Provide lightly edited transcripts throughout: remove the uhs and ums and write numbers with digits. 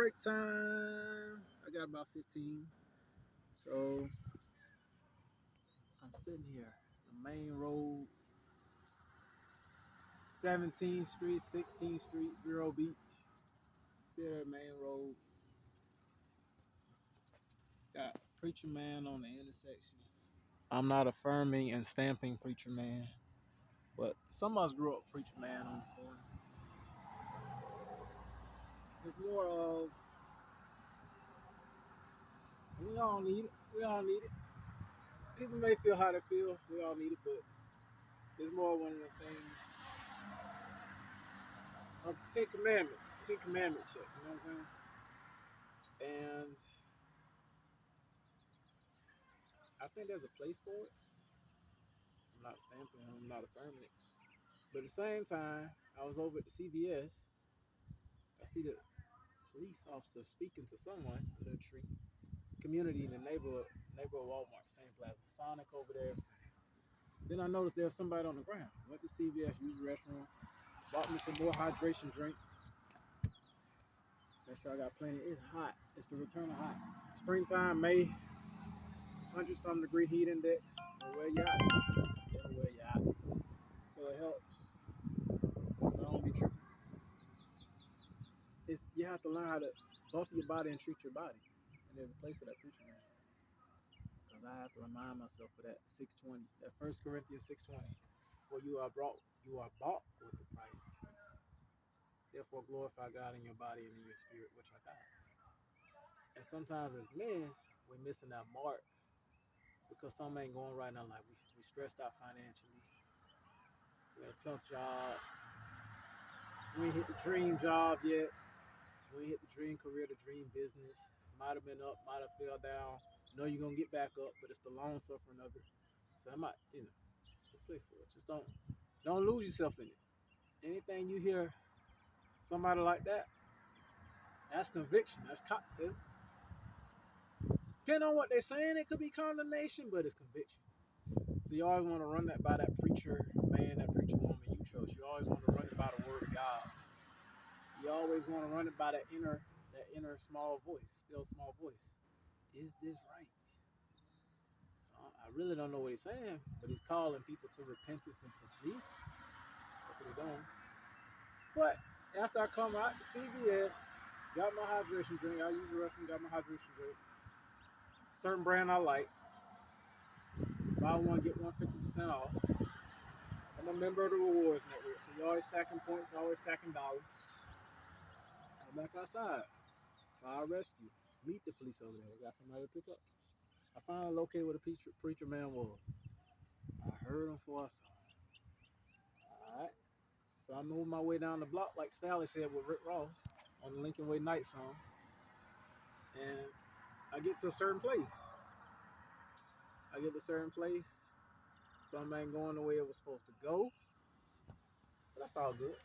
break time. I got about 15. So I'm sitting here, the main road, 17th Street, 16th Street, Vero Beach. See that main road. Got Preacher Man on the intersection. I'm not affirming and stamping Preacher Man, but some of us grew up Preacher Man on the corner. It's more of we all need it. We all need it. People may feel how they feel. We all need it, but it's more one of the things of the Ten Commandments. Ten Commandment check. You know what I'm saying? And I think there's a place for it. I'm not stamping it. I'm not affirming it. But at the same time, I was over at the CVS. I see the police officer speaking to someone in the tree. Community in the neighborhood Walmart, same plaza. Sonic over there. Then I noticed there was somebody on the ground. Went to CVS, used the restroom, bought me some more hydration drink. Make sure I got plenty. It's hot. It's the return of hot. Springtime, May, 100 some degree heat index. Everywhere you at. Everywhere you at. So it helps. So I don't be tripping. You have to learn how to buff your body and treat your body. And there's a place for that preacher man. Because I have to remind myself of that 620, that 1 Corinthians 6:20. For you are bought with the price. Therefore glorify God in your body and in your spirit, which are God's. And sometimes as men, we're missing that mark because something ain't going right in our life. We stressed out financially. We got a tough job. We ain't hit the dream job yet. We ain't hit the dream career, the dream business. Might have been up, might have fell down. Know you're gonna get back up, but it's the long suffering of it. So I might, play for it. Just don't lose yourself in it. Anything you hear somebody like that, that's conviction. Depending on what they're saying, it could be condemnation, but it's conviction. So you always want to run that by that preacher man, that preacher woman you trust. You always want to run it by the word of God. You always want to run it by that inner small voice, still small voice. Is this right? So I really don't know what he's saying, but he's calling people to repentance and to Jesus. That's what he's doing. But after I come out to CVS, got my hydration drink. I use the restroom, got my hydration drink. Certain brand I like. Buy one, get one 50% off. I'm a member of the rewards network, so you're always stacking points, always stacking dollars. Come back outside. Fire rescue. Meet the police over there. We got somebody to pick up. I finally located where the preacher man was. I heard him before I saw him. Alright. So I moved my way down the block, like Staley said with Rick Ross on the Lincoln Way Night song. And I get to a certain place. Something ain't going the way it was supposed to go. But that's all good.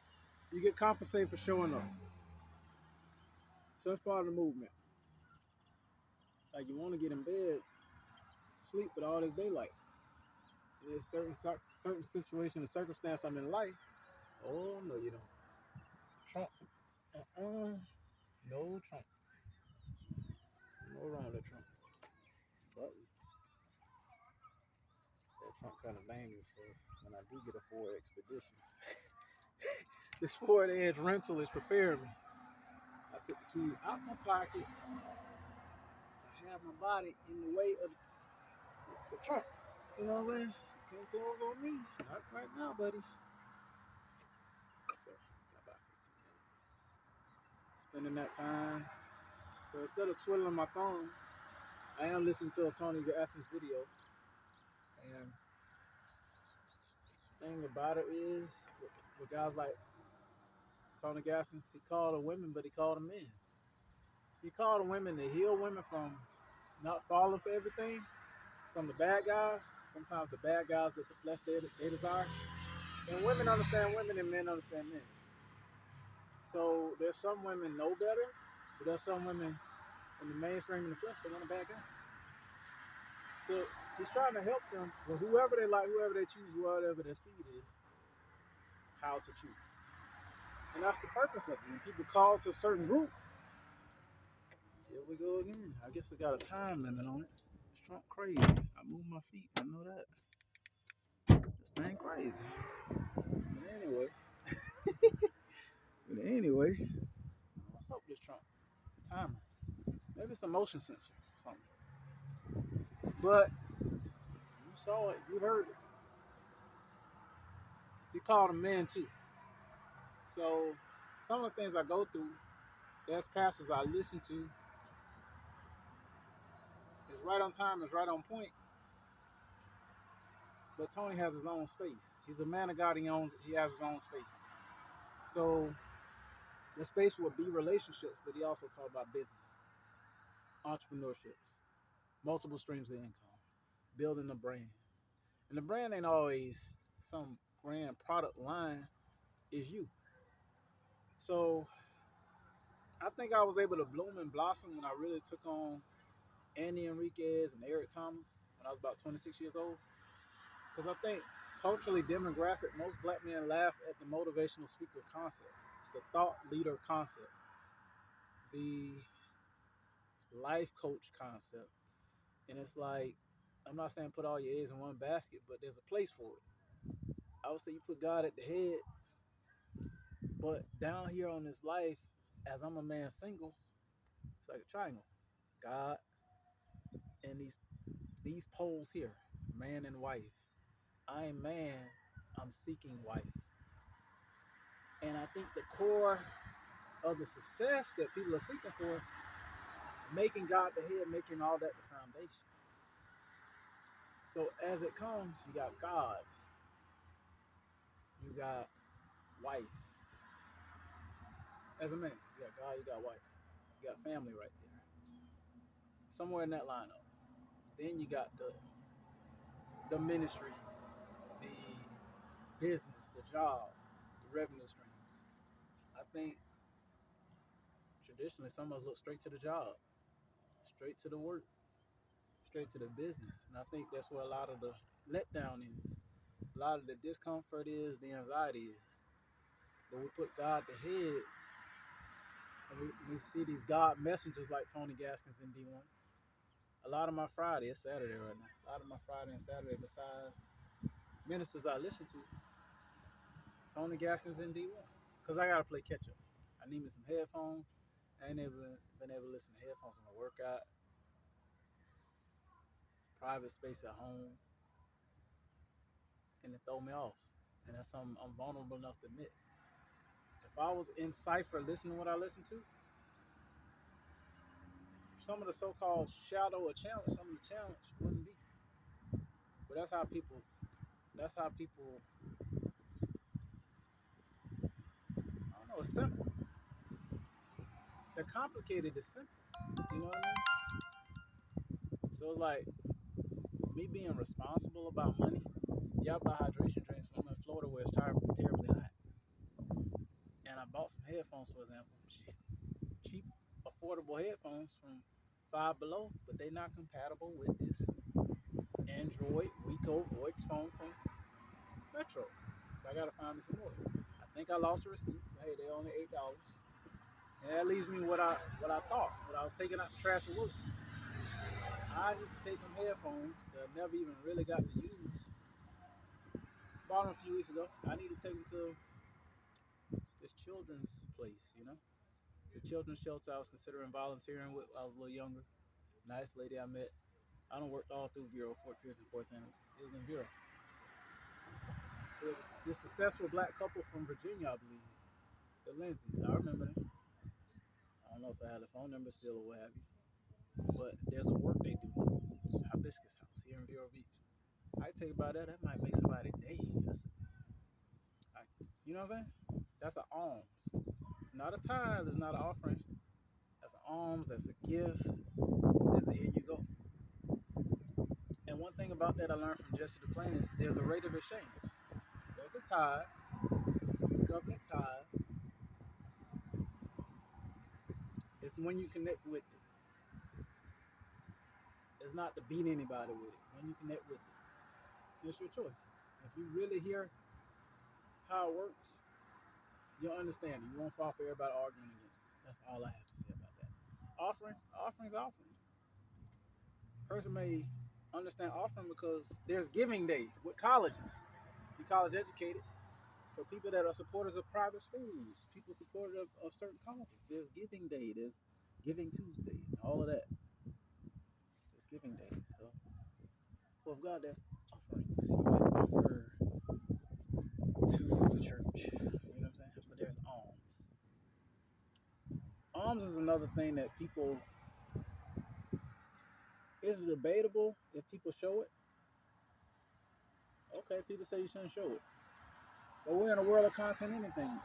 You get compensated for showing up. So that's part of the movement. Like you want to get in bed, sleep with all this daylight. There's certain situation and circumstance I'm in life. Oh no, you don't. Trump. No Trump. No wrong with Trump. But that Trump kind of dangerous. So when I do get a Ford Expedition, this Ford Edge rental is preparing me. I took the key out my pocket. I have my body in the way of the Trump. You know what I'm saying? Can't close on me. Not right now, buddy. So got about 15 minutes. Spending that time. So instead of twiddling my thumbs, I am listening to a Tony Gasson's video. And the thing about it is, with guys like Tony Gasson, he called the women, but he called the men. He called the women to heal women from not falling for everything, from the bad guys. Sometimes the bad guys that the flesh they desire. And women understand women and men understand men. So there's some women know better, but there's some women in the mainstream in the flesh that want a bad guy. So he's trying to help them with whoever they like, whoever they choose, whatever their speed is, how to choose. And that's the purpose of it. When people call to a certain group, we go again. I guess it got a time limit on it. This Trump crazy. I move my feet. I know that. This thing crazy. But anyway, what's up with this Trump? The timer. Maybe it's a motion sensor or something. But you saw it. You heard it. He called him man too. So some of the things I go through, there's pastors I listen to. It's right on time. It's right on point. But Tony has his own space. He's a man of God. He has his own space. So the space will be relationships, but he also talk about business, entrepreneurships, multiple streams of income, building a brand. And the brand ain't always some grand product line, is you. So I think I was able to bloom and blossom when I really took on Andy Enriquez and Eric Thomas when I was about 26 years old. Because I think culturally demographic, most black men laugh at the motivational speaker concept, the thought leader concept, the life coach concept. And it's like, I'm not saying put all your eggs in one basket, but there's a place for it. I would say you put God at the head, but down here on this life, as I'm a man single, it's like a triangle. God and these poles here, man and wife. I am man, I'm seeking wife. And I think the core of the success that people are seeking for, making God the head, making all that the foundation. So as it comes, you got God, you got wife. As a man, you got God, you got wife, you got family right there. Somewhere in that lineup. Then you got the ministry, the business, the job, the revenue streams. I think traditionally some of us look straight to the job, straight to the work, straight to the business. And I think that's where a lot of the letdown is. A lot of the discomfort is, the anxiety is. But we put God the head, and we see these God messengers like Tony Gaskins in D1. A lot of my Friday, it's Saturday right now. A lot of my Friday and Saturday, besides ministers I listen to, Tony Gaskins in D1. Because I got to play catch up. I need me some headphones. I ain't never been able to listen to headphones on my workout, private space at home, and it throw me off. And that's something I'm vulnerable enough to admit. If I was in Cypher listening to what I listen to, some of the so-called shadow or challenge, some of the challenge wouldn't be. But that's how people, I don't know, it's simple. The complicated is simple. You know what I mean? So it's like me being responsible about money. Y'all buy hydration drinks when I'm in Florida where it's terribly hot. And I bought some headphones, for example. Cheap, affordable headphones from Five Below, but they're not compatible with this Android Weco voice phone from Metro. So I gotta find me some more. I think I lost a receipt. Hey, they're only $8. And that leaves me what I thought. What I was taking out the trash at work. I need to take them headphones that I never even really got to use. Bought them a few weeks ago. I need to take them to this children's place. It's a children's shelter I was considering volunteering with when I was a little younger. Nice lady I met. I don't worked all through Vero, Fort Pierce, and Fort Sanders. It was in Vero. It was this successful black couple from Virginia, I believe. The Lindsays. I remember them. I don't know if I had a phone number still or what have you. But there's a work they do. Hibiscus House here in Vero Beach. I tell you about that. That might make somebody day. You know what I'm saying? That's an alms. It's not a tithe. It's not an offering. That's an alms. That's a gift. That's a here you go. And one thing about that I learned from Jesse Duplantis is there's a rate of exchange. There's a tithe, covenant tithe. It's when you connect with it. It's not to beat anybody with it. When you connect with it, it's your choice. If you really hear how it works, you'll understand it. You won't fall for everybody arguing against it. That's all I have to say about that. Offering's offering. Person may understand offering because there's giving day with colleges. Be college educated. For people that are supporters of private schools, people supporters of certain causes. There's giving day, there's giving Tuesday, all of that. There's giving day. So, well, of God, there's offerings. You might offer to the church. You know what I'm saying? But there's alms. Alms is another thing that people, it's debatable if people show it. Okay, people say you shouldn't show it. But we're in a world of content anything.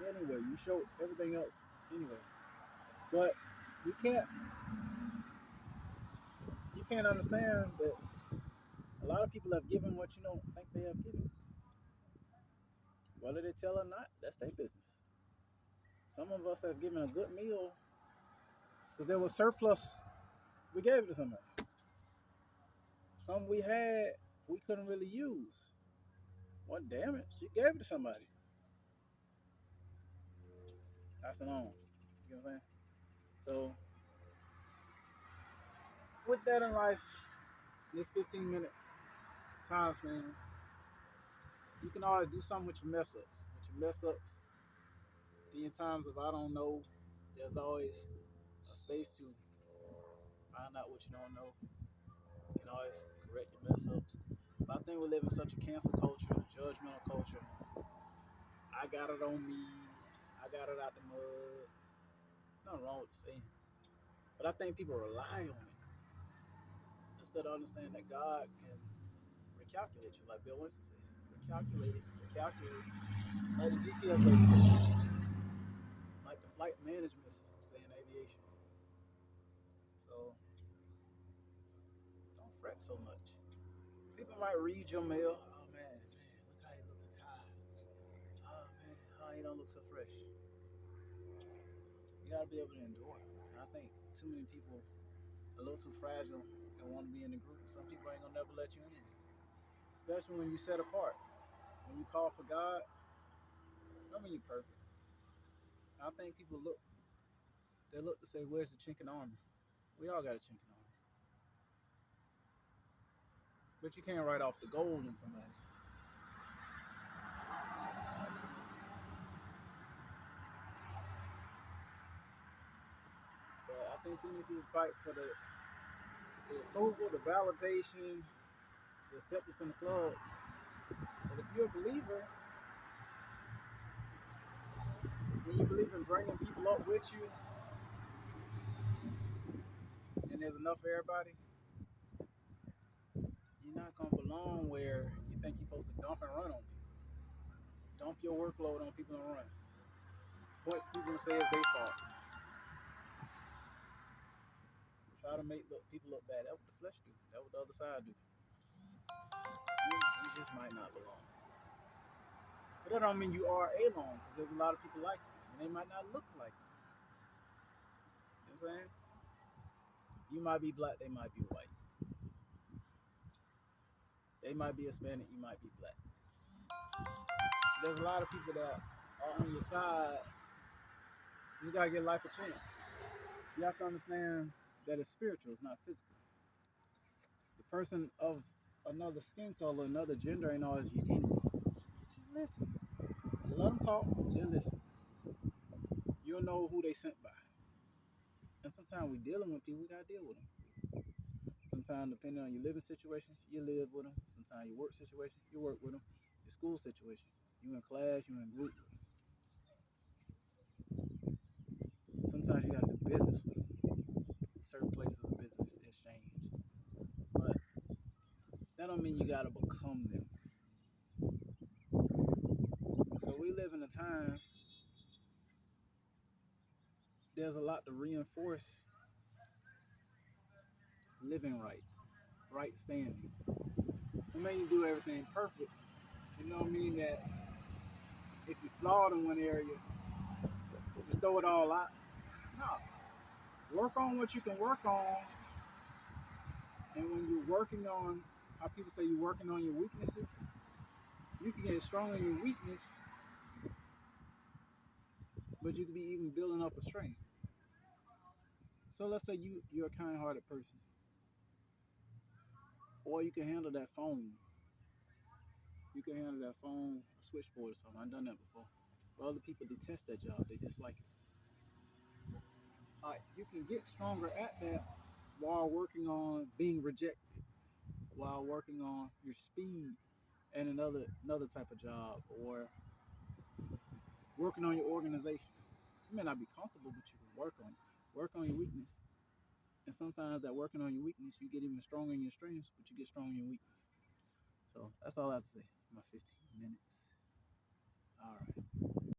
Anyway, you show everything else anyway. But you can't understand that a lot of people have given what you don't think they have given. Whether they tell or not, that's their business. Some of us have given a good meal because there was surplus. We gave it to somebody. Some we had, we couldn't really use. What damage? You gave it to somebody. That's an alms. You know what I'm saying? So, with that in life, this 15-minute time span, you can always do something with your mess ups. With your mess ups, in times of I don't know, there's always a space to find out what you don't know. You can always correct your mess ups. But I think we live in such a cancel culture, a judgmental culture. I got it on me. I got it out the mud. Nothing wrong with the sayings. But I think people rely on it instead of understanding that God can recalculate you, like Bill Winston said. Recalculate it. Like the GPS lady said. Like the flight management system say in aviation. So don't fret so much. People might read your mail. Oh man, look how he looking tired. Oh man, how he don't look so fresh. You gotta be able to endure. And I think too many people are a little too fragile and want to be in the group. Some people ain't gonna never let you in. Especially when you set apart. When you call for God, I mean you're perfect. I think people they look to say, where's the chink in armor? We all got a chink in armor. But you can't write off the gold in somebody. But I think too many people fight for the approval, the validation, the acceptance in the club. But if you're a believer and you believe in bringing people up with you, and there's enough for everybody, you're not gonna belong where you think you're supposed to dump and run on people. Dump your workload on people and run. Point people and say it's their fault. Try to make people look bad. That's what the flesh do. That's what the other side do. You just might not belong. But that don't mean you are alone, because there's a lot of people like you, and they might not look like you. You know what I'm saying? You might be black, they might be white. They might be Hispanic, you might be black. There's a lot of people that are on your side. You gotta give life a chance. You have to understand that it's spiritual, it's not physical. The person of another skin color, another gender ain't always your enemy. Just listen. Just let them talk. Just listen. You'll know who they sent by. And sometimes we dealing with people, we gotta deal with them. Sometimes, depending on your living situation, you live with them. Sometimes your work situation, you work with them. Your school situation, you in class, you in group with them. Sometimes you gotta do business with them. Certain places of business exchange, but that don't mean you gotta become them. So we live in a time. There's a lot to reinforce living right, right standing. It may you do everything perfect. You know what I mean? That if you're flawed in one area, just throw it all out. No. Work on what you can work on. And when you're working on, how people say you're working on your weaknesses, you can get strong in your weakness, but you can be even building up a strength. So let's say you're a kind-hearted person, or you can handle that phone. You can handle that phone, a switchboard or something. I've done that before. But other people detest that job. They dislike it. You can get stronger at that while working on being rejected, while working on your speed and another type of job, or working on your organization. You may not be comfortable, but you can work on it. Work on your weakness. And sometimes that working on your weakness, you get even stronger in your strengths, but you get stronger in your weakness. So that's all I have to say. My 15 minutes. All right.